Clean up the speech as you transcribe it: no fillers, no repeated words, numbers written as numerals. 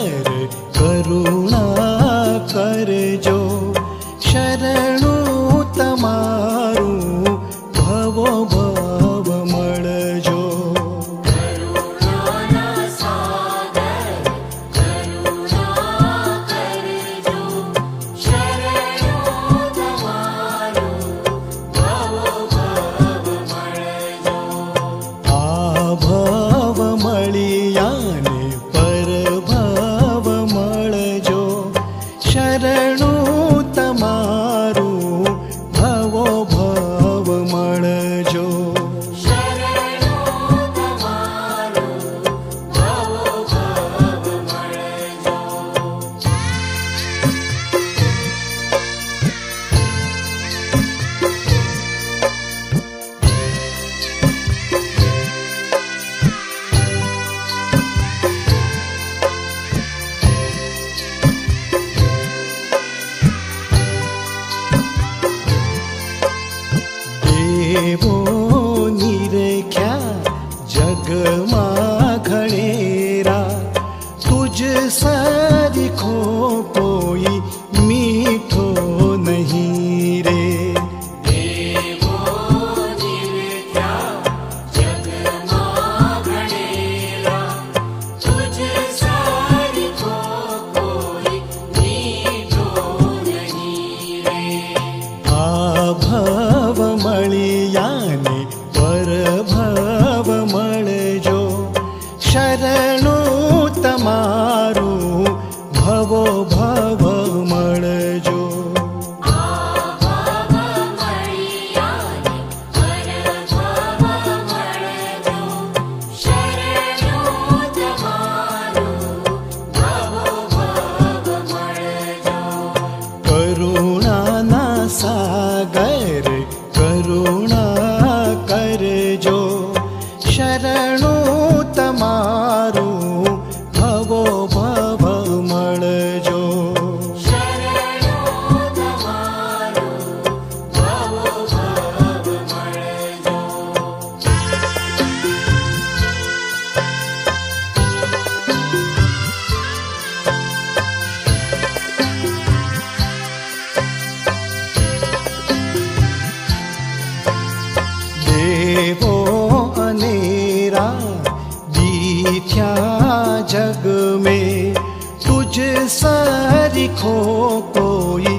सागर करुणा करजो शरणु तमारू भवो भव मळजो भव मळियाने परभव मळजो शरणु तमारू भवो भव मळजो देवो निरख्या जगमा घणेरा तुझ सरिखो कोई मीठो नहीं रे देवो निरख्या जगमा घणेरा तुझ सरिखो कोई मीठो नहीं रे भव मळियाने परभव मळजो शरणु तमारू भवो भव मळजो करुणाना सागर करुणा करजो शरणु तमारू भवो भव मळजो देवो अनेरा दीथ्या जग में तुझ सरिखो कोई